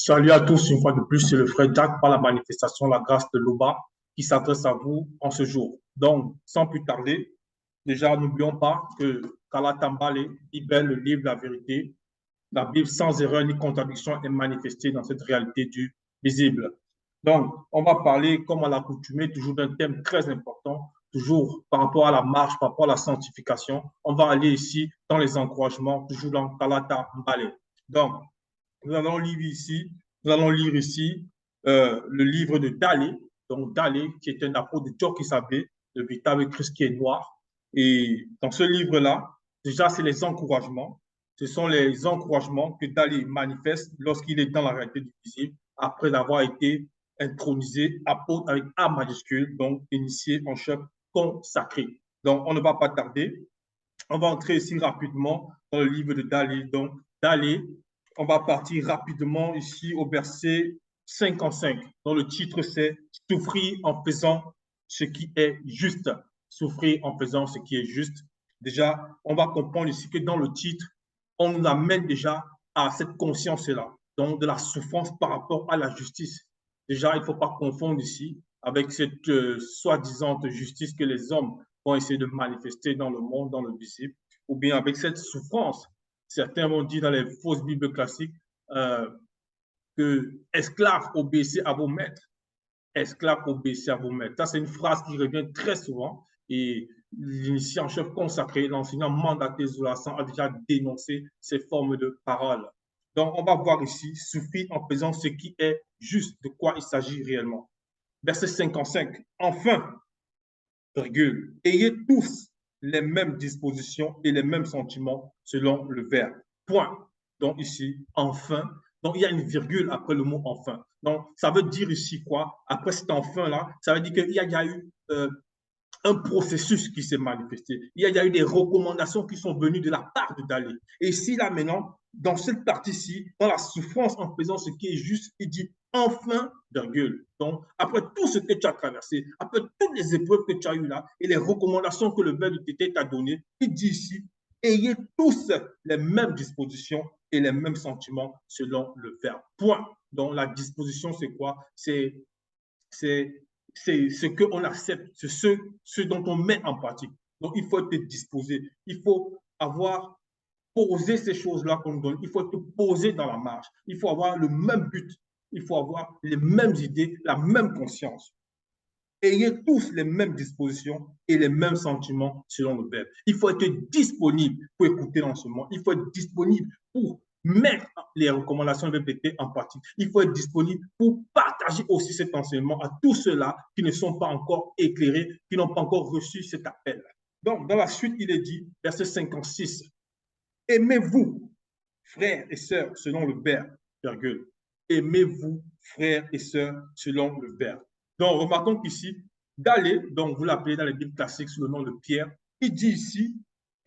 Salut à tous, une fois de plus, c'est le frère Jack par la manifestation La Grâce de l'Oba qui s'adresse à vous en ce jour. Donc, sans plus tarder, déjà, n'oublions pas que Kala Tambale libère le livre La Vérité. La Bible sans erreur ni contradiction est manifestée dans cette réalité du visible. Donc, on va parler, comme à l'accoutumée, toujours d'un thème très important, toujours par rapport à la marche, par rapport à la sanctification. On va aller ici dans les encouragements, toujours dans Kala Tambale. Donc, nous allons lire ici, nous allons lire ici le livre de Dalé, donc Dalé, qui est un apôtre de Tchokisabé, le véritable Christ qui est noir. Et dans ce livre-là, déjà, c'est les encouragements. Ce sont les encouragements que Dalé manifeste lorsqu'il est dans la réalité du visible, après avoir été intronisé apôtre avec A majuscule, donc initié en chef consacré. Donc, on ne va pas tarder. On va entrer ici rapidement dans le livre de Dalé. Donc, Dalé, on va partir rapidement ici au verset 55, dont le titre c'est Souffrir en faisant ce qui est juste. Souffrir en faisant ce qui est juste. Déjà, on va comprendre ici que dans le titre, on nous amène déjà à cette conscience-là, donc de la souffrance par rapport à la justice. Déjà, il ne faut pas confondre ici avec cette soi-disant justice que les hommes vont essayer de manifester dans le monde, dans le visible, ou bien avec cette souffrance. Certains vont dire dans les fausses Bibles classiques euh, que esclaves obéissez à vos maîtres, esclaves obéissez à vos maîtres. Ça, c'est une phrase qui revient très souvent et l'initié en chef consacré, l'enseignant mandaté Zoulasan a déjà dénoncé ces formes de paroles. Donc, on va voir ici, suffit en faisant ce qui est juste, de quoi il s'agit réellement. Verset 55. Enfin, virgule, ayez tous les mêmes dispositions et les mêmes sentiments selon le verbe. Point. Donc ici, enfin. Donc il y a une virgule après le mot enfin. Donc ça veut dire ici quoi? Après cet enfin-là, ça veut dire qu'il y a eu un processus qui s'est manifesté. Il y a eu des recommandations qui sont venues de la part de Dalé. Et ici, là, maintenant, dans cette partie-ci, dans la souffrance en faisant ce qui est juste, il dit enfin, virgule. Donc, après tout ce que tu as traversé, après toutes les épreuves que tu as eues là et les recommandations que le Verbe de Tété t'a données, il dit ici, ayez tous les mêmes dispositions et les mêmes sentiments selon le Verbe. Point. Donc, la disposition, c'est quoi? C'est ce qu'on accepte, c'est ce dont on met en pratique. Donc, il faut être disposé. Il faut avoir posé ces choses-là qu'on nous donne. Il faut être posé dans la marche. Il faut avoir le même but. Il faut avoir les mêmes idées, la même conscience. Ayez tous les mêmes dispositions et les mêmes sentiments selon le Verbe. Il faut être disponible pour écouter l'enseignement. Il faut être disponible pour mettre les recommandations de VPT en pratique. Il faut être disponible pour partager aussi cet enseignement à tous ceux-là qui ne sont pas encore éclairés, qui n'ont pas encore reçu cet appel. Donc, dans la suite, il est dit, verset 56, aimez-vous, frères et sœurs, selon le Verbe, virgule. Aimez-vous, frères et sœurs, selon le Verbe. Donc, remarquons qu'ici, Dalé, donc vous l'appelez dans les Bibles classiques sous le nom de Pierre, il dit ici,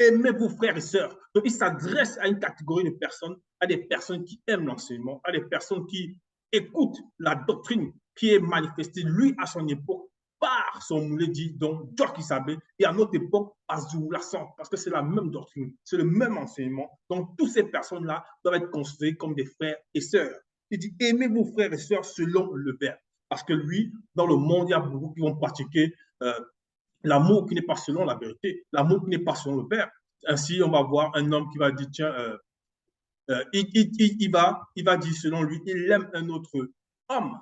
aimez-vous, frères et sœurs. Donc, il s'adresse à une catégorie de personnes, à des personnes qui aiment l'enseignement, à des personnes qui écoutent la doctrine qui est manifestée, lui, à son époque, par son moulin dit, donc, Georges Isabé, et à notre époque, par Zoulassan, parce que c'est la même doctrine, c'est le même enseignement. Donc, toutes ces personnes-là doivent être considérées comme des frères et sœurs. Il dit, aimez vos frères et sœurs selon le Verbe. Parce que lui, dans le monde, il y a beaucoup qui vont pratiquer l'amour qui n'est pas selon la vérité, l'amour qui n'est pas selon le Verbe. Ainsi, on va voir un homme qui va dire, tiens, il va dire selon lui, il aime un autre homme.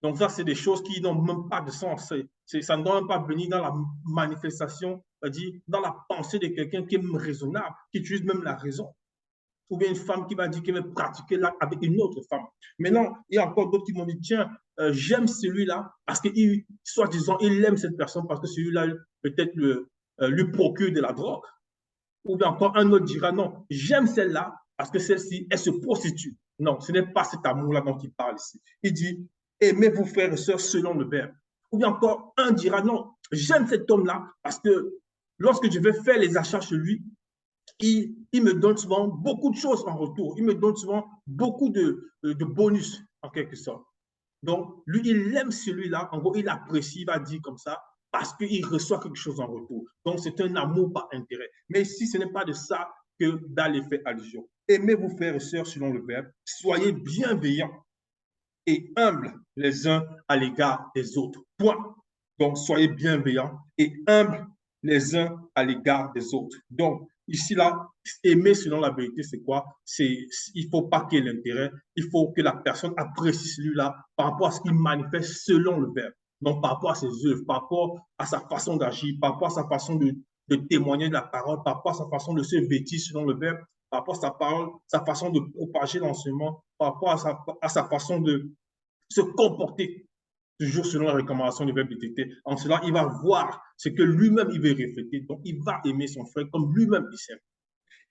Donc ça, c'est des choses qui n'ont même pas de sens. Ça ne doit même pas venir dans la manifestation, c'est-à-dire dans la pensée de quelqu'un qui est même raisonnable, qui utilise même la raison. Ou bien une femme qui va dire qu'elle veut pratiquer l'acte avec une autre femme. Maintenant, il y a encore d'autres qui m'ont dit, tiens, j'aime celui-là parce qu'il, soi-disant, il aime cette personne parce que celui-là, peut-être, lui procure de la drogue. Ou bien encore un autre dira, non, j'aime celle-là parce que celle-ci, elle se prostitue. Non, ce n'est pas cet amour-là dont il parle ici. Il dit, aimez vos frères et sœurs selon le Verbe. Ou bien encore un dira, non, j'aime cet homme-là parce que lorsque je vais faire les achats chez lui, il me donne souvent beaucoup de choses en retour. Il me donne souvent beaucoup de bonus, en quelque sorte. Donc, lui, il aime celui-là. En gros, il apprécie, il va dire comme ça, parce qu'il reçoit quelque chose en retour. Donc, c'est un amour par intérêt. Mais ici, ce n'est pas de ça que Dalé fait allusion. Aimez vos frères et sœurs selon le verbe. Soyez bienveillants et humbles les uns à l'égard des autres. Point. Donc, soyez bienveillants et humbles les uns à l'égard des autres. Donc, ici, là, aimer selon la vérité, c'est quoi? Il ne faut pas qu'il y ait l'intérêt, il faut que la personne apprécie celui-là par rapport à ce qu'il manifeste selon le verbe. Donc, par rapport à ses œuvres, par rapport à sa façon d'agir, par rapport à sa façon de témoigner de la parole, par rapport à sa façon de se vêtir selon le verbe, par rapport à sa parole, sa façon de propager l'enseignement, par rapport à sa façon de se comporter toujours selon la recommandation du verbe de tété. En cela, il va voir ce que lui-même il veut refléter. Donc, il va aimer son frère comme lui-même il s'aime.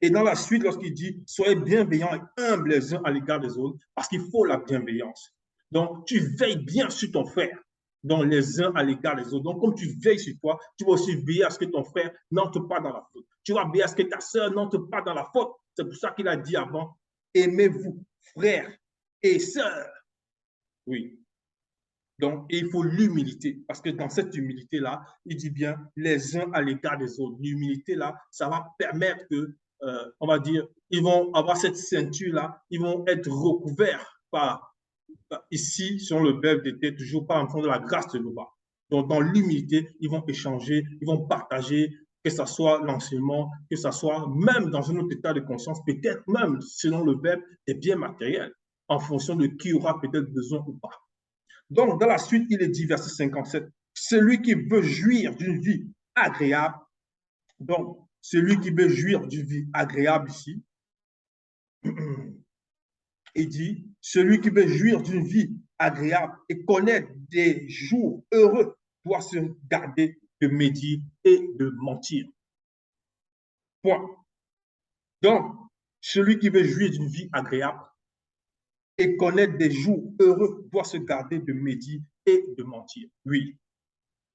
Et dans la suite, lorsqu'il dit soyez bienveillants et humbles les uns à l'égard des autres, parce qu'il faut la bienveillance. Donc, tu veilles bien sur ton frère, donc les uns à l'égard des autres. Donc, comme tu veilles sur toi, tu vas aussi veiller à ce que ton frère n'entre pas dans la faute. Tu vas veiller à ce que ta sœur n'entre pas dans la faute. C'est pour ça qu'il a dit avant aimez-vous, frères et sœurs. Oui. Donc, il faut l'humilité, parce que dans cette humilité-là, il dit bien les uns à l'égard des autres. L'humilité-là, ça va permettre que, on va dire, ils vont avoir cette ceinture-là, ils vont être recouverts par, ici, sur le verbe d'être, toujours pas en fond de la grâce de l'Oba. Donc, dans l'humilité, ils vont échanger, ils vont partager, que ce soit l'enseignement, que ce soit même dans un autre état de conscience, peut-être même selon le verbe des biens matériels, en fonction de qui aura peut-être besoin ou pas. Donc, dans la suite, il est dit, verset 57, celui qui veut jouir d'une vie agréable, donc, celui qui veut jouir d'une vie agréable ici, il dit, celui qui veut jouir d'une vie agréable et connaître des jours heureux doit se garder de médire et de mentir. Point. Donc, celui qui veut jouir d'une vie agréable et connaître des jours heureux doit se garder de médire et de mentir. Oui.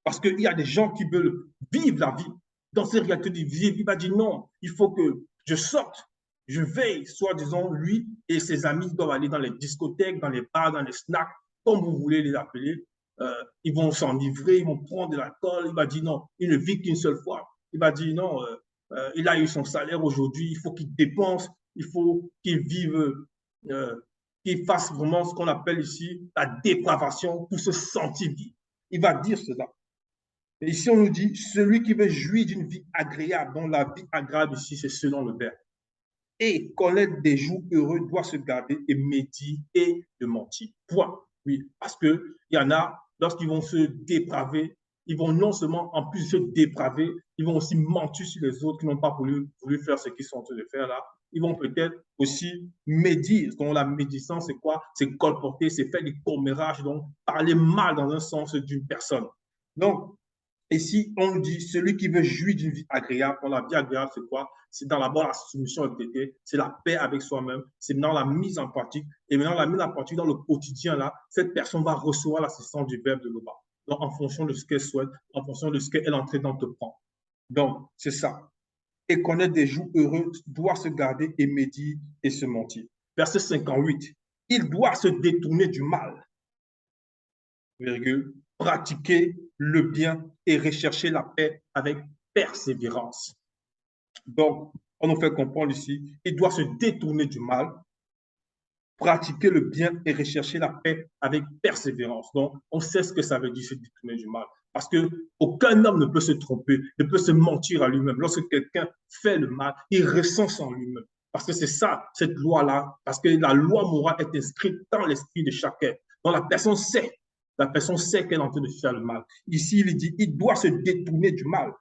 Parce qu'il y a des gens qui veulent vivre la vie. Dans ces réalités de vie, il va dire non, il faut que je sorte, je veille, soit disons, lui et ses amis doivent aller dans les discothèques, dans les bars, dans les snacks, comme vous voulez les appeler. Ils vont s'enivrer, ils vont prendre de l'alcool. Il va dire non, il ne vit qu'une seule fois. Il va dire non, il a eu son salaire aujourd'hui, il faut qu'il dépense, il faut qu'il vive, qu'il fasse vraiment ce qu'on appelle ici la dépravation pour se sentir vivre. Il va dire cela. Et ici, on nous dit, celui qui veut jouir d'une vie agréable, dont la vie agréable ici, c'est selon le verbe, et connaître des jours heureux, doit se garder et médire et de mentir. Point. Oui, parce qu'il y en a, lorsqu'ils vont se dépraver, ils vont non seulement, en plus de se dépraver, ils vont aussi mentir sur les autres qui n'ont pas voulu faire ce qu'ils sont en train de faire là. Ils vont peut-être aussi médire. Donc, la médisance, c'est quoi? C'est colporter, c'est faire des commérages, donc parler mal dans un sens d'une personne. Donc, ici, on nous dit, celui qui veut jouir d'une vie agréable, la vie agréable, c'est quoi? C'est dans d'abord la soumission au tété, c'est la paix avec soi-même, c'est dans la mise en pratique. Et maintenant, la mise en pratique dans le quotidien, là, cette personne va recevoir l'assistance du verbe de l'Oba. Donc, en fonction de ce qu'elle souhaite, en fonction de ce qu'elle est en train d'entreprendre. Donc, c'est ça. Et connaître des jours heureux, doit se garder et médire et se mentir. Verset 58. Il doit se détourner du mal, virgule, pratiquer le bien et rechercher la paix avec persévérance. Donc, on nous fait comprendre ici, il doit se détourner du mal, pratiquer le bien et rechercher la paix avec persévérance. Donc, on sait ce que ça veut dire se détourner du mal. Parce qu'aucun homme ne peut se tromper, ne peut se mentir à lui-même. Lorsque quelqu'un fait le mal, il ressent ça en lui-même. Parce que c'est ça, cette loi-là, parce que la loi morale est inscrite dans l'esprit de chacun. Donc, la personne sait qu'elle est en train de faire le mal. Ici, il dit, il doit se détourner du mal.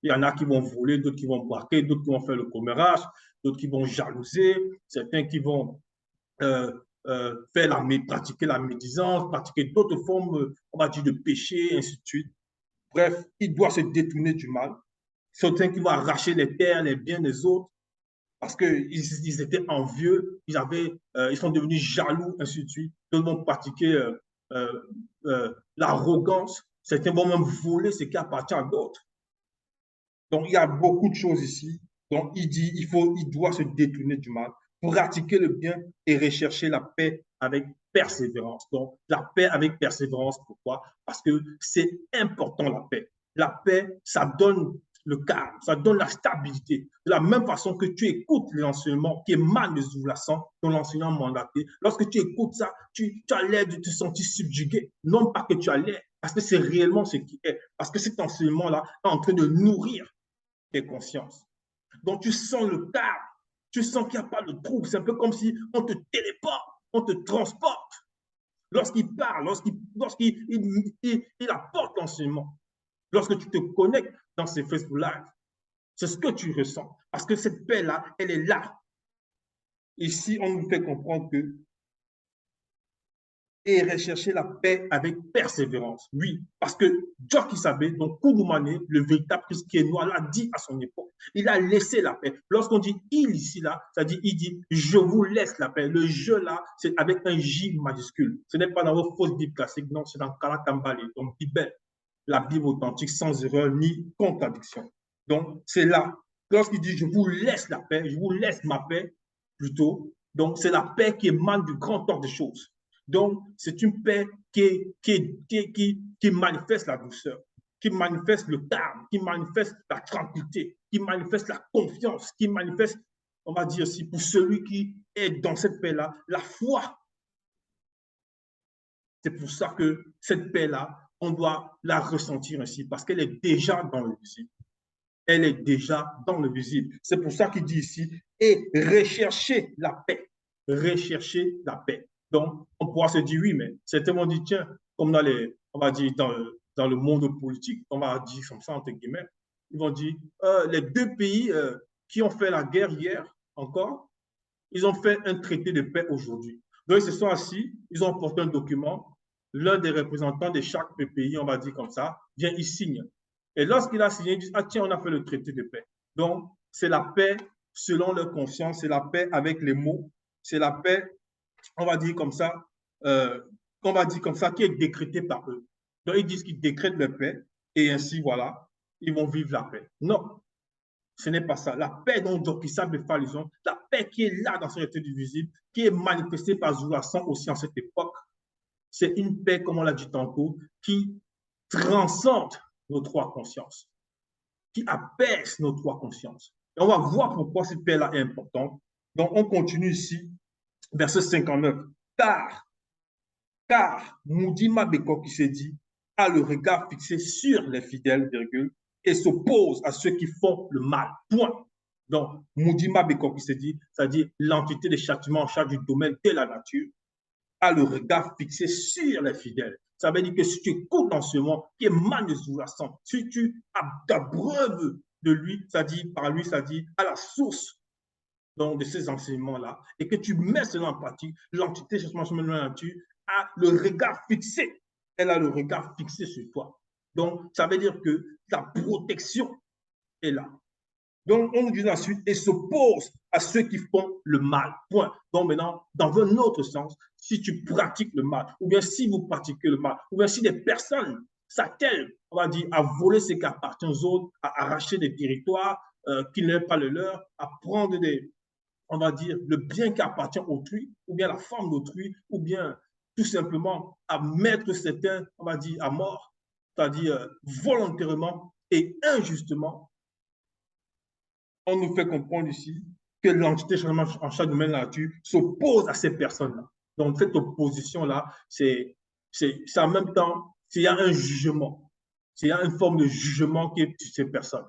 Il y en a qui vont voler, d'autres qui vont braquer, d'autres qui vont faire le commérage, d'autres qui vont jalouser, certains qui vont pratiquer la médisance, pratiquer d'autres formes, on va dire, de péché, ainsi de suite. Bref, il doit se détourner du mal. Certains qui vont arracher les terres, les biens des autres, parce qu'ils étaient envieux, ils sont devenus jaloux, ainsi de suite. D'autres vont pratiquer l'arrogance. Certains vont même voler ce qui appartient à d'autres. Donc, il y a beaucoup de choses ici. Donc, il dit, il doit se détourner du mal, pratiquer le bien et rechercher la paix avec persévérance. Donc, la paix avec persévérance, pourquoi? Parce que c'est important, la paix. La paix, ça donne le calme, ça donne la stabilité. De la même façon que tu écoutes l'enseignement qui émane de Zoulasan, ton l'enseignant mandaté, lorsque tu écoutes ça, tu as l'air de te sentir subjugué. Non pas que tu as l'air, parce que c'est réellement ce qui est. Parce que cet enseignement-là est en train de nourrir tes consciences. Donc tu sens le calme, tu sens qu'il n'y a pas de trouble. C'est un peu comme si on te téléporte, on te transporte. Lorsqu'il parle, lorsqu'il apporte l'enseignement, lorsque tu te connectes dans ces Facebook Live, c'est ce que tu ressens. Parce que cette paix-là, elle est là. Ici, on nous fait comprendre que et rechercher la paix avec persévérance. Oui, parce que Dieu qui savait, donc Kouroumane, le véritable Christ qui est noir, l'a dit à son époque. Il a laissé la paix. Lorsqu'on dit il ici, là, ça dit, il dit, je vous laisse la paix. Le je là, c'est avec un J majuscule. Ce n'est pas dans vos fausses Bibles classiques, non, c'est dans Kalatambali, donc Bible, la Bible authentique, sans erreur ni contradiction. Donc, c'est là. Lorsqu'il dit, je vous laisse la paix, je vous laisse ma paix, plutôt. Donc, c'est la paix qui émane du grand ordre des choses. Donc, c'est une paix qui manifeste la douceur, qui manifeste le calme, qui manifeste la tranquillité, qui manifeste la confiance, qui manifeste, on va dire aussi, pour celui qui est dans cette paix-là, la foi. C'est pour ça que cette paix-là, on doit la ressentir ainsi, parce qu'elle est déjà dans le visible. Elle est déjà dans le visible. C'est pour ça qu'il dit ici, et rechercher la paix. Rechercher la paix. Donc, on pourra se dire, oui, mais certains vont dire, tiens, comme dans les, on va dire, dans le monde politique, on va dire comme ça, entre guillemets, ils vont dire, les deux pays qui ont fait la guerre hier encore, ils ont fait un traité de paix aujourd'hui. Donc, ils se sont assis, ils ont apporté un document, l'un des représentants de chaque pays, on va dire comme ça, vient, il signe. Et lorsqu'il a signé, il dit, ah tiens, on a fait le traité de paix. Donc, c'est la paix selon leur conscience, c'est la paix avec les mots, c'est la paix, on va dire comme ça, qui est décrétée par eux. Donc, ils disent qu'ils décrètent la paix et ainsi, voilà, ils vont vivre la paix. Non, ce n'est pas ça. La paix dont Dokissa Befalison, la paix qui est là dans ce traité du visible, qui est manifestée par Zoulasan aussi en cette époque, c'est une paix, comme on l'a dit tantôt, qui transcende nos trois consciences, qui apaise nos trois consciences. Et on va voir pourquoi cette paix-là est importante. Donc, on continue ici, verset 59. Car Moudima Beko qui s'est dit, a le regard fixé sur les fidèles, virgule, et s'oppose à ceux qui font le mal. Point. Donc, Moudima Beko qui s'est dit, c'est-à-dire l'entité de châtiment en charge du domaine de la nature, a le regard fixé sur les fidèles. Ça veut dire que si tu écoutes l'enseignement qui émane de Zoulasan, si tu t'abreuves de lui, ça dit par lui, ça dit à la source donc, de ces enseignements-là, et que tu mets cela en pratique, l'entité changement de la nature a le regard fixé. Elle a le regard fixé sur toi. Donc, ça veut dire que ta protection est là. Donc, on nous dit ensuite, et s'oppose à ceux qui font le mal. Point. Donc, maintenant, dans un autre sens, si tu pratiques le mal, ou bien si vous pratiquez le mal, ou bien si des personnes s'attellent, on va dire, à voler ce qui appartient aux autres, à arracher des territoires qui n'est pas le leur, à prendre des, on va dire, le bien qui appartient à autrui, ou bien la femme d'autrui, ou bien tout simplement à mettre certains, on va dire, à mort, c'est-à-dire volontairement et injustement, on nous fait comprendre ici que l'entité changement en charge de la nature s'oppose à ces personnes-là. Donc, cette opposition-là, c'est en même temps, il y a un jugement. Il y a une forme de jugement qui est sur ces personnes.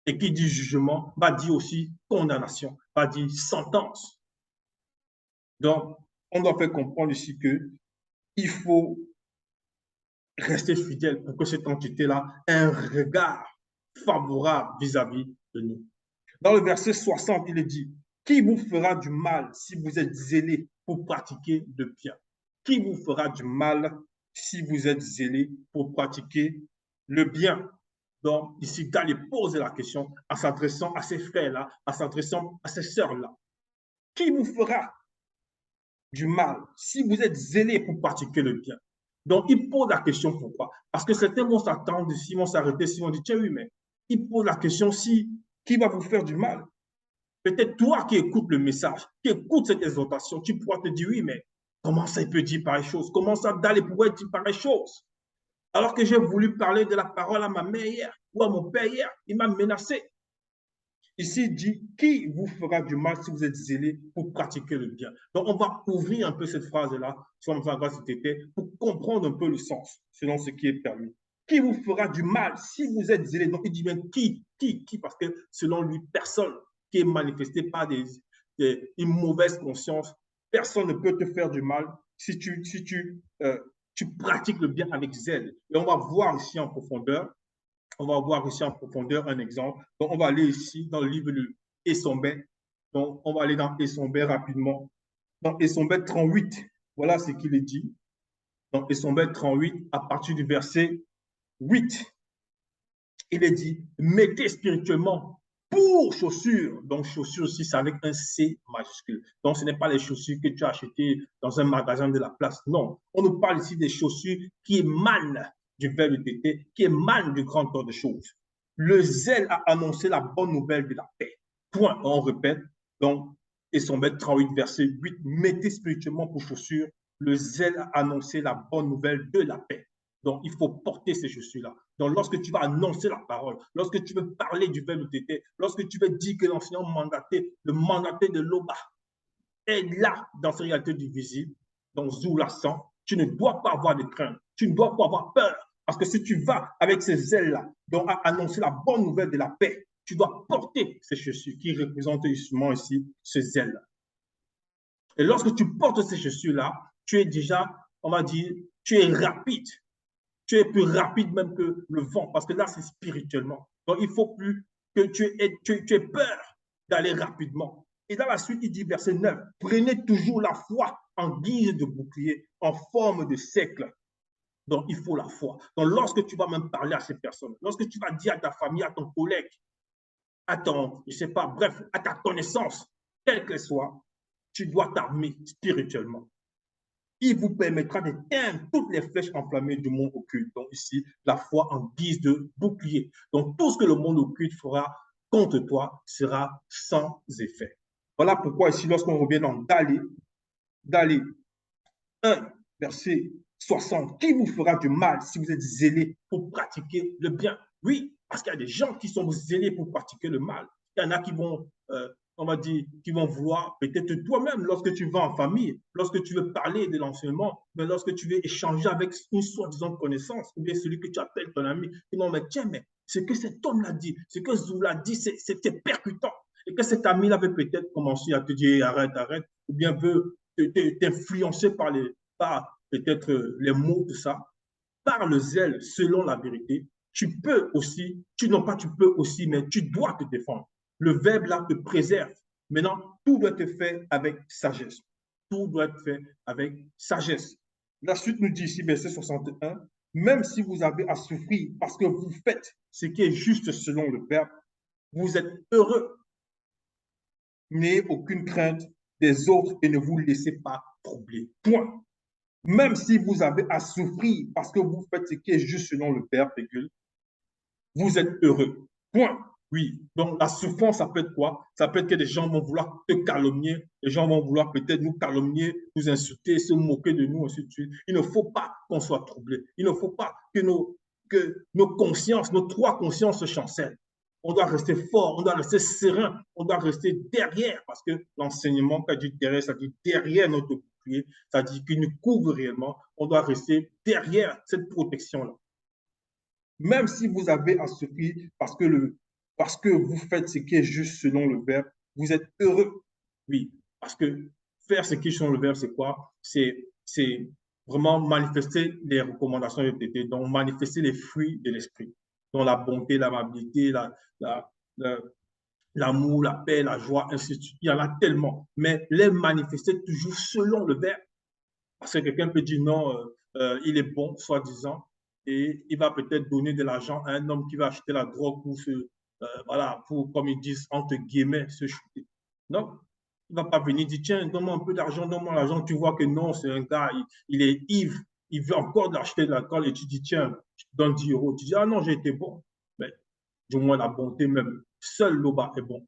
Et qui dit jugement, va dire aussi condamnation, va dire sentence. Donc, on doit faire comprendre ici qu'il faut rester fidèle pour que cette entité-là ait un regard favorable vis-à-vis de nous. Dans le verset 60, il est dit, qui vous fera du mal si vous êtes zélé pour pratiquer le bien? Qui vous fera du mal si vous êtes zélé pour pratiquer le bien? Donc, ici, Galé pose la question en s'adressant à ses frères-là, en s'adressant à ses sœurs-là. Qui vous fera du mal si vous êtes zélé pour pratiquer le bien? Donc, il pose la question pourquoi? Parce que certains vont s'attendre, s'ils vont s'arrêter, s'ils vont dire, tiens, oui, mais il pose la question si qui va vous faire du mal? Peut-être toi qui écoutes le message, qui écoutes cette exhortation, tu pourras te dire, oui, mais comment ça il peut dire pareille chose? Comment ça Dalé pourrait dire pareille chose? Alors que j'ai voulu parler de la parole à ma mère hier. toi, mon père, hier, il m'a menacé. Ici, il dit, qui vous fera du mal si vous êtes zélé pour pratiquer le bien? Donc, on va ouvrir un peu cette phrase-là, sur la grâce pour comprendre un peu le sens, selon ce qui est permis. Qui vous fera du mal si vous êtes zélé? Donc, il dit bien qui? Parce que selon lui, personne qui est manifesté par une mauvaise conscience, personne ne peut te faire du mal si tu pratiques le bien avec zèle. Et on va voir ici en profondeur. On va voir ici en profondeur un exemple. Donc, on va aller ici dans le livre de Essombet. Donc, on va aller dans Essombet rapidement. Dans Essombet 38, voilà ce qu'il est dit. Dans Essombet 38, à partir du verset 8, il est dit, mettez spirituellement pour chaussures. Donc, chaussures aussi, c'est avec un C majuscule. Donc, ce n'est pas les chaussures que tu as achetées dans un magasin de la place. Non, on nous parle ici des chaussures qui émanent du verbe de tété, qui émanent du grand ordre de choses. Le zèle a annoncé la bonne nouvelle de la paix. Point, on répète. Donc, et son maître 38, verset 8, mettez spirituellement pour chaussures. Le zèle a annoncé la bonne nouvelle de la paix. Donc, il faut porter ces chaussures-là. Donc, lorsque tu vas annoncer la parole, lorsque tu veux parler du verbe de tété, lorsque tu veux dire que l'enseignant mandaté, le mandaté de l'Oba est là dans ces réalités du visible, donc Zoulassant, tu ne dois pas avoir de crainte, tu ne dois pas avoir peur. Parce que si tu vas avec ces ailes-là, donc à annoncer la bonne nouvelle de la paix, tu dois porter ces chaussures qui représentent justement ici ces ailes-là. Et lorsque tu portes ces chaussures-là, tu es déjà, on va dire, tu es rapide. Tu es plus rapide même que le vent, parce que là, c'est spirituellement. Donc, il ne faut plus que tu aies peur d'aller rapidement. Et dans la suite, il dit, verset 9, prenez toujours la foi en guise de bouclier, en forme de cercle. Donc, il faut la foi. Donc, lorsque tu vas même parler à ces personnes, lorsque tu vas dire à ta famille, à ton collègue, à ton, je ne sais pas, bref, à ta connaissance, quelle qu'elle soit, tu dois t'armer spirituellement. Il vous permettra d'éteindre toutes les flèches enflammées du monde occulte. Donc ici, la foi en guise de bouclier. Donc tout ce que le monde occulte fera contre toi sera sans effet. Voilà pourquoi ici, lorsqu'on revient dans Dalé 1, verset 60, qui vous fera du mal si vous êtes zélé pour pratiquer le bien? Oui, parce qu'il y a des gens qui sont zélés pour pratiquer le mal. Il y en a qui vont on va dire, qui vont vouloir, peut-être toi-même, lorsque tu vas en famille, lorsque tu veux parler de l'enseignement, mais lorsque tu veux échanger avec une soi-disant connaissance, ou bien celui que tu appelles ton ami, et non, mais tiens, mais ce que cet homme l'a dit, ce que Zoula dit, c'était percutant. Et que cet ami avait peut-être commencé à te dire arrête, arrête, ou bien veut t'influencer par peut-être les mots, tout ça, par le zèle selon la vérité, tu peux aussi, non pas tu peux aussi, mais tu dois te défendre. Le verbe là te préserve. Maintenant, tout doit être fait avec sagesse. Tout doit être fait avec sagesse. La suite nous dit ici, verset 61, même si vous avez à souffrir parce que vous faites ce qui est juste selon le verbe, vous êtes heureux. N'ayez aucune crainte des autres et ne vous laissez pas troubler. Point. Même si vous avez à souffrir parce que vous faites ce qui est juste selon le verbe, vous êtes heureux. Point. Oui. Donc, la souffrance, ça peut être quoi? Ça peut être que des gens vont vouloir te calomnier, les gens vont vouloir peut-être nous calomnier, nous insulter, se moquer de nous, ainsi de suite. Il ne faut pas qu'on soit troublé. Il ne faut pas que nos consciences, nos trois consciences se chancellent. On doit rester fort, on doit rester serein, on doit rester derrière, parce que l'enseignement, quand dit derrière, ça dit derrière notre bouclier, ça dit qu'il nous couvre réellement. On doit rester derrière cette protection-là. Même si vous avez à souffrir parce que vous faites ce qui est juste selon le verbe, vous êtes heureux. Oui, parce que faire ce qui est selon le verbe, c'est quoi? C'est vraiment manifester les recommandations de TT, donc manifester les fruits de l'esprit, donc la bonté, l'amabilité, l'amour, la paix, la joie, ainsi de suite. Il y en a tellement, mais les manifester toujours selon le verbe. Parce que quelqu'un peut dire non, il est bon, soi-disant, et il va peut-être donner de l'argent à un homme qui va acheter la drogue pour voilà, pour, comme ils disent, entre guillemets, se shooter. Non, il ne va pas venir dire, tiens, donne-moi un peu d'argent, donne-moi l'argent. Tu vois que non, c'est un gars, il est ivre, il veut encore acheter de l'alcool et tu dis, tiens, je te donne 10 euros. Tu dis, ah non, j'ai été bon. Mais du moins, la bonté même, seul l'Oba est bon.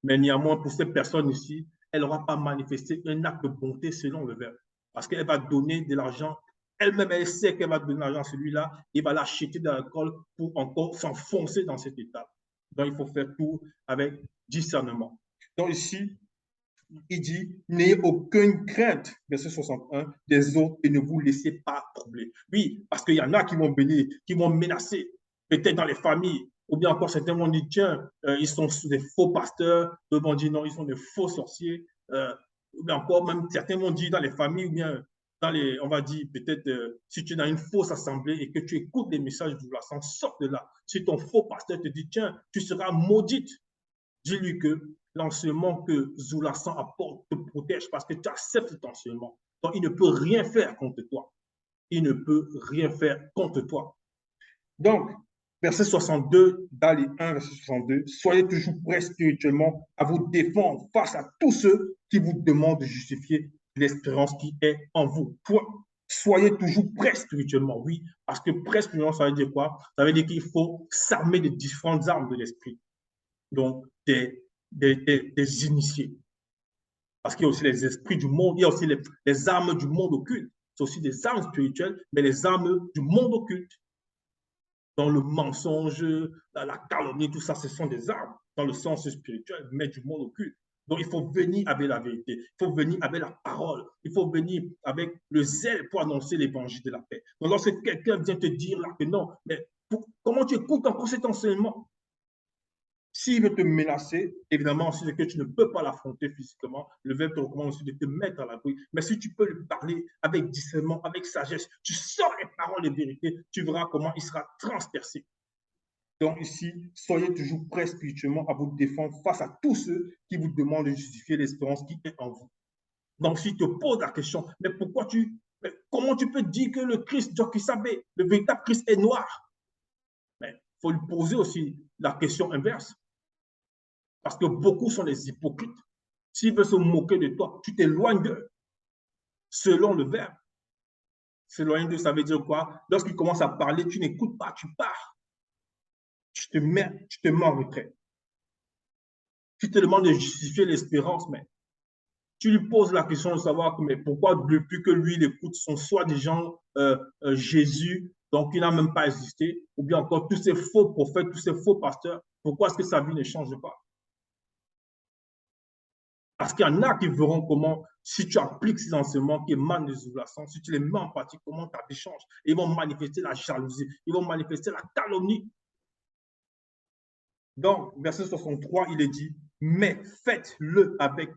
Mais néanmoins, pour cette personne ici, elle n'aura pas manifesté un acte de bonté selon le verbe. Parce qu'elle va donner de l'argent elle-même, elle sait qu'elle va donner l'argent à celui-là, il va l'acheter de l'alcool pour encore s'enfoncer dans cet état. Donc, il faut faire tout avec discernement. Donc, ici, il dit, n'ayez aucune crainte, verset 61, des autres et ne vous laissez pas troubler. Oui, parce qu'il y en a qui vont venir, qui vont menacer, peut-être dans les familles, ou bien encore certains vont dire, tiens, ils sont des faux pasteurs, d'autres vont dire, non, ils sont des faux sorciers, ou bien encore, même certains vont dire dans les familles, ou bien dans les, on va dire, peut-être, si tu es dans une fausse assemblée et que tu écoutes des messages de la sors de là. Si ton faux pasteur te dit, tiens, tu seras maudite, dis-lui que l'enseignement que Zoulasan apporte te protège parce que tu acceptes cet enseignement. Donc, il ne peut rien faire contre toi. Il ne peut rien faire contre toi. Donc, verset 62, dans les 1, verset 62, soyez toujours prêts spirituellement à vous défendre face à tous ceux qui vous demandent de justifier l'espérance qui est en vous. Point. Soyez toujours prêts spirituellement, oui, parce que prêts spirituellement, ça veut dire quoi? Ça veut dire qu'il faut s'armer des différentes armes de l'esprit. Donc, des initiés. Parce qu'il y a aussi les esprits du monde, il y a aussi les armes du monde occulte. C'est aussi des armes spirituelles, mais les armes du monde occulte. Dans le mensonge, la calomnie, tout ça, ce sont des armes dans le sens spirituel, mais du monde occulte. Donc, il faut venir avec la vérité, il faut venir avec la parole, il faut venir avec le zèle pour annoncer l'évangile de la paix. Donc, lorsque quelqu'un vient te dire là que non, mais comment tu écoutes encore cet enseignement? S'il veut te menacer, évidemment, si c'est que tu ne peux pas l'affronter physiquement, le verbe te recommande aussi de te mettre à l'abri. Mais si tu peux lui parler avec discernement, avec sagesse, tu sors les paroles de vérité, tu verras comment il sera transpercé. Donc ici, soyez toujours prêts spirituellement à vous défendre face à tous ceux qui vous demandent de justifier l'espérance qui est en vous. Donc s'il te pose la question, mais comment tu peux dire que le Christ, Djokisabé, le véritable Christ est noir? Mais il faut lui poser aussi la question inverse. Parce que beaucoup sont des hypocrites. S'ils veulent se moquer de toi, tu t'éloignes d'eux. Selon le verbe. S'éloigner d'eux, ça veut dire quoi? Lorsqu'ils commencent à parler, tu n'écoutes pas, tu pars. Tu te mets en retrait. Tu te demandes de justifier l'espérance, mais tu lui poses la question de savoir mais pourquoi depuis que lui, il écoute son soi-disant Jésus, donc il n'a même pas existé, ou bien encore tous ces faux prophètes, tous ces faux pasteurs, pourquoi est-ce que sa vie ne change pas? Parce qu'il y en a qui verront comment, si tu appliques ces enseignements qui émanent des Zoulasan, si tu les mets en pratique, comment ta vie change. Ils vont manifester la jalousie, ils vont manifester la calomnie. Donc, verset 63, il est dit, mais faites-le avec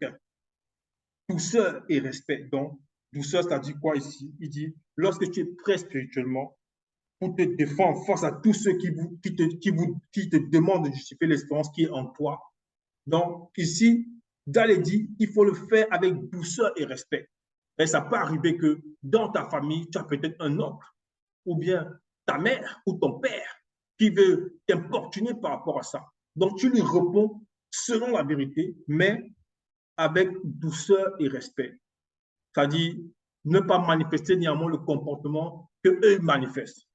douceur et respect. Donc, douceur, c'est-à-dire quoi ici? Il dit, lorsque tu es prêt spirituellement pour te défendre face à tous ceux qui te demandent de justifier l'espérance qui est en toi. Donc, ici, Dalé dit, il faut le faire avec douceur et respect. Et ça peut arriver que dans ta famille, tu as peut-être un oncle, ou bien ta mère, ou ton père, qui veut t'importuner par rapport à ça. Donc, tu lui réponds selon la vérité, mais avec douceur et respect. C'est-à-dire, ne pas manifester néanmoins le comportement qu'eux manifestent.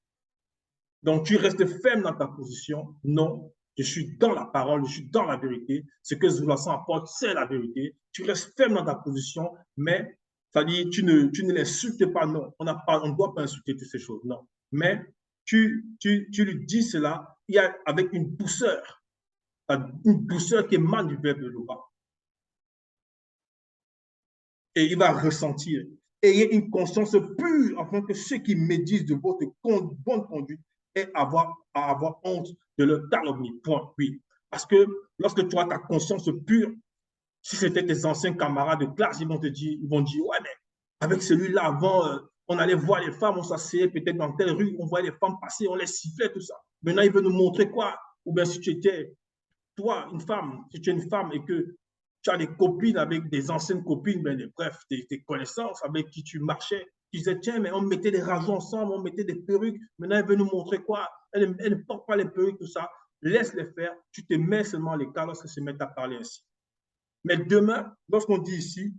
Donc, tu restes ferme dans ta position. Non, je suis dans la parole, je suis dans la vérité. Ce que Zoulasan apporte, c'est la vérité. Tu restes ferme dans ta position, mais c'est-à-dire, tu ne l'insultes pas, non. On ne doit pas insulter toutes ces choses, non. Mais tu lui dis cela avec une douceur qui émane du verbe de Loba. Et il va ressentir. Ayez une conscience pure afin que ceux qui méditent de votre bonne conduite aient à avoir honte de leur calomnie. Point. Oui. Parce que lorsque tu as ta conscience pure, si c'était tes anciens camarades de classe, ils vont dire, ouais, mais avec celui-là, avant, on allait voir les femmes, on s'asseyait peut-être dans telle rue, on voyait les femmes passer, on les sifflait, tout ça. Maintenant, il veut nous montrer quoi? Ou bien si tu étais, toi, une femme, si tu es une femme et que tu as des copines avec des anciennes copines, ben, bref, des connaissances avec qui tu marchais, qui disaient, tiens, mais on mettait des rajots ensemble, on mettait des perruques, maintenant elle veut nous montrer quoi? Elle ne porte pas les perruques, tout ça. Laisse-les faire, tu te mets seulement à l'écart lorsqu'elles se mettent à parler ainsi. Mais demain, lorsqu'on dit ici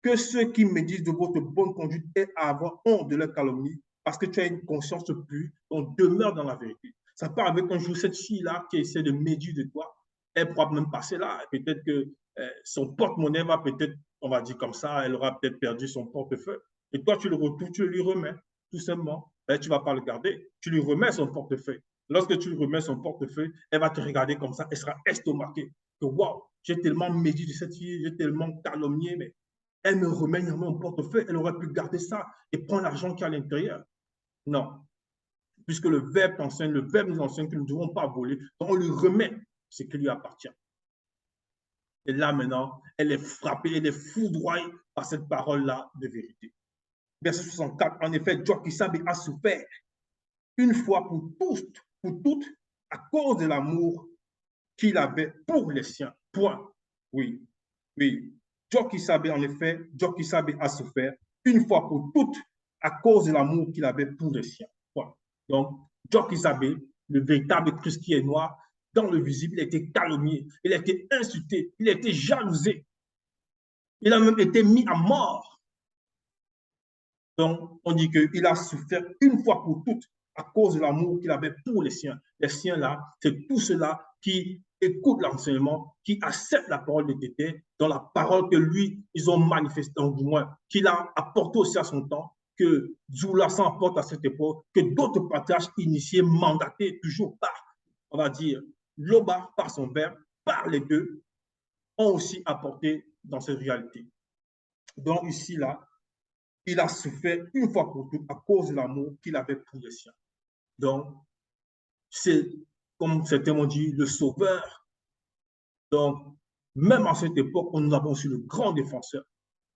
que ceux qui méditent de votre bonne conduite aient à avoir honte de leur calomnie, parce que tu as une conscience pure, on demeure dans la vérité. Ça part avec un jour, cette fille-là qui essaie de médire de toi, elle pourra même passer là. Peut-être que son porte-monnaie va peut-être, on va dire comme ça, elle aura peut-être perdu son portefeuille. Et toi, tu le retrouves, tu le lui remets. tout simplement, ben, tu ne vas pas le garder. Tu lui remets son portefeuille. Lorsque tu lui remets son portefeuille, elle va te regarder comme ça, elle sera estomaquée. Que waouh, j'ai tellement médit de cette fille, j'ai tellement calomnié, mais elle me remet mon portefeuille, elle aurait pu garder ça et prendre l'argent qui est à l'intérieur. Non, puisque le verbe t'enseigne, le verbe nous enseigne que nous ne devons pas voler, donc on lui remet ce qui lui appartient. Et là, maintenant, elle est frappée, elle est foudroyée par cette parole-là de vérité. Verset 64, en effet, Jokisabe a souffert une fois pour toutes, à cause de l'amour qu'il avait pour les siens. Point. Oui, oui. Jokisabe, en effet, Jokisabe a souffert une fois pour toutes à cause de l'amour qu'il avait pour les siens. Point. Donc, Jokisabe, le véritable Christ qui est noir, dans le visible, il a été calomnié, il a été insulté, il a été jalousé. Il a même été mis à mort. Donc, on dit qu'il a souffert une fois pour toutes à cause de l'amour qu'il avait pour les siens. Les siens, là, c'est tous ceux-là qui écoutent l'enseignement, qui acceptent la parole de Tété, dans la parole que lui, ils ont manifestée, du moins, qu'il a apporté aussi à son temps, que Zoulasan apporte à cette époque, que d'autres patriarches initiés, mandatés, toujours par, on va dire, Loba, par son verbe, par les deux, ont aussi apporté dans cette réalité. Donc, ici, là, il a souffert une fois pour toutes à cause de l'amour qu'il avait pour les siens. Donc, c'est, comme certains m'ont dit, le sauveur. Donc, même à cette époque, nous avons aussi le grand défenseur,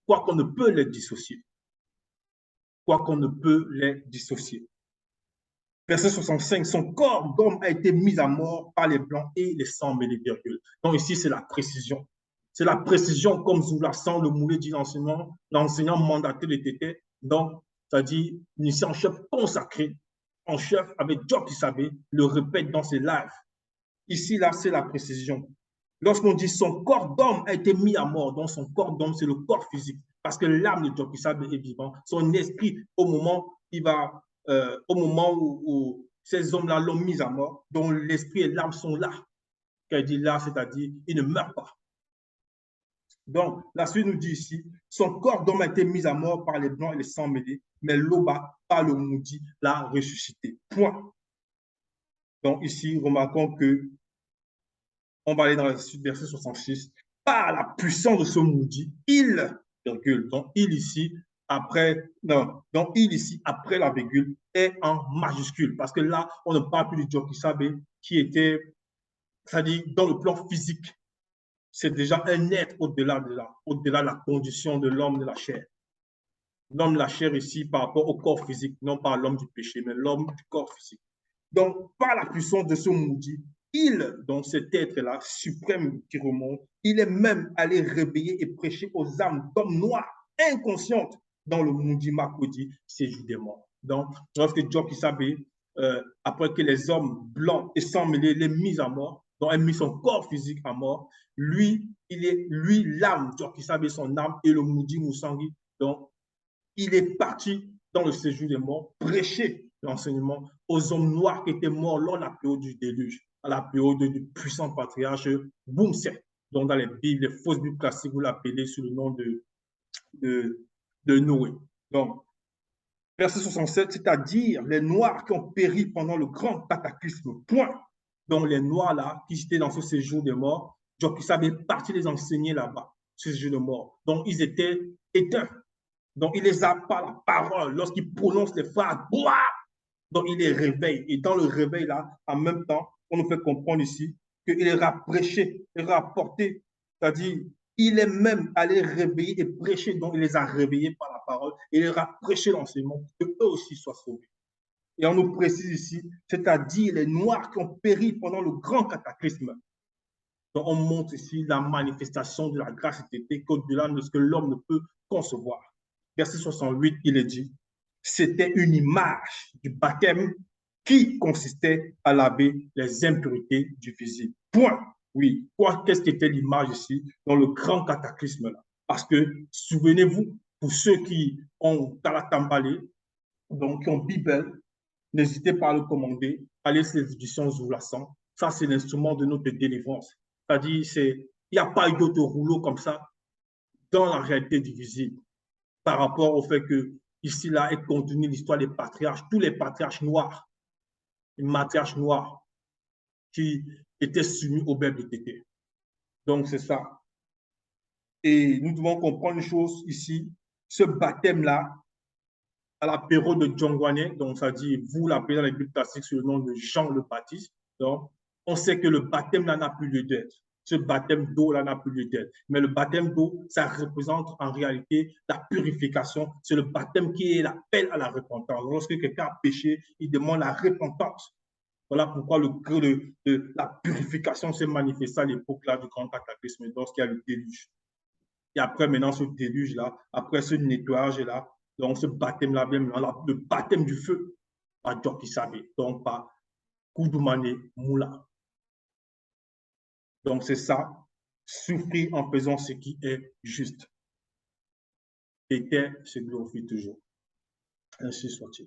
quoi qu'on ne peut les dissocier. Quoi qu'on ne peut les dissocier. Verset 65, son corps d'homme a été mis à mort par les blancs et les sangs mêlés, virgule. Donc ici, c'est la précision. C'est la précision comme Zoulasan, le moulé dit l'enseignant mandaté de Tété. Donc, c'est-à-dire, initié en chef consacré, en chef avec Jokisabe, le répète dans ses lives. Ici, là, c'est la précision. Lorsqu'on dit son corps d'homme a été mis à mort, donc son corps d'homme, c'est le corps physique, parce que l'âme de Jokisabe est vivant. Son esprit, au moment où ces hommes-là l'ont mis à mort, dont l'esprit et l'âme sont là. Qu'elle dit là, c'est-à-dire, il ne meurt pas. Donc, la suite nous dit ici, son corps d'homme a été mis à mort par les blancs et les sangs mêlés, mais Loba, par le maudit, l'a ressuscité. Point. Donc, ici, remarquons que, on va aller dans la suite, verset 66, par la puissance de ce maudit, il, virgule, donc il ici, après, non, donc il ici, après la virgule, est en majuscule, parce que là, on ne parle plus du Jokisabe qui était, c'est-à-dire dans le plan physique, c'est déjà un être au-delà de la condition de l'homme de la chair. L'homme de la chair ici par rapport au corps physique, non pas l'homme du péché, mais l'homme du corps physique. Donc, par la puissance de ce maudit, il, donc cet être-là, suprême qui remonte, il est même allé réveiller et prêcher aux âmes d'hommes noirs, inconscientes, dans le maudit Makodi, séjour des morts. Donc, lorsque Jokisabe, après que les hommes blancs et sans mêler les mis à mort, donc a mis son corps physique à mort, lui, l'âme, Jokisabe, son âme, et le maudit Moussangi, donc il est parti dans le séjour des morts, prêcher l'enseignement aux hommes noirs qui étaient morts lors de la période du déluge, à la période du puissant patriarche Boumset. Donc, dans les Bibles, les fausses Bibles classiques, vous l'appelez sous le nom de Noé. Donc, verset 67, c'est-à-dire les Noirs qui ont péri pendant le grand cataclysme. Point. Donc, les Noirs là, qui étaient dans ce séjour des morts, Jokisabe est parti les enseigner là-bas, ce séjour des morts. Donc, ils étaient éteints. Donc, il les a par la parole. Lorsqu'il prononce les phrases, donc il les réveille. Et dans le réveil, là, en même temps, on nous fait comprendre ici qu'il les a prêché, il les a apporté. C'est-à-dire, il est même allé réveiller et prêcher. Donc, il les a réveillés par la parole. Et il leur a prêché l'enseignement pour qu'eux aussi soient sauvés. Et on nous précise ici, c'est-à-dire les Noirs qui ont péri pendant le grand cataclysme. Donc, on montre ici la manifestation de la grâce éternelle qu'au-delà de ce que l'homme ne peut concevoir. Verset 68, il est dit, c'était une image du baptême qui consistait à laver les impurités du visible. Point. Oui. Qu'est-ce qu'était l'image ici dans le grand cataclysme là? Parce que, souvenez-vous, pour ceux qui ont Talatambale, donc qui ont Bible, n'hésitez pas à le commander. Allez sur les éditions Zoulasan. Ça, c'est l'instrument de notre délivrance. C'est-à-dire, il n'y a pas eu d'autre rouleau comme ça dans la réalité du visible par rapport au fait qu'il ici, là, est contenue l'histoire des patriarches, tous les patriarches noirs, les matriarches noirs qui étaient soumis au Beb de Tété. Donc, c'est ça. Et nous devons comprendre une chose ici, ce baptême-là, à la période de Djongwane, donc ça dit, vous l'appelez dans les Bibles classiques sous le nom de Jean le Baptiste, donc on sait que le baptême là n'a plus lieu d'être. Ce baptême d'eau là n'a plus lieu d'être. Mais le baptême d'eau, ça représente en réalité la purification. C'est le baptême qui est l'appel à la repentance. Lorsque quelqu'un a péché, il demande la repentance. Voilà pourquoi la purification s'est manifestée à l'époque là du grand cataclysme, lorsqu'il y a le déluge. Et après, maintenant, ce déluge-là, après ce nettoyage-là, donc ce baptême-là, le baptême du feu, par Djoki Sabe, donc par Koudoumane Moula. Donc, c'est ça, souffrir en faisant ce qui est juste. Et se glorifie toujours. Ainsi soit-il.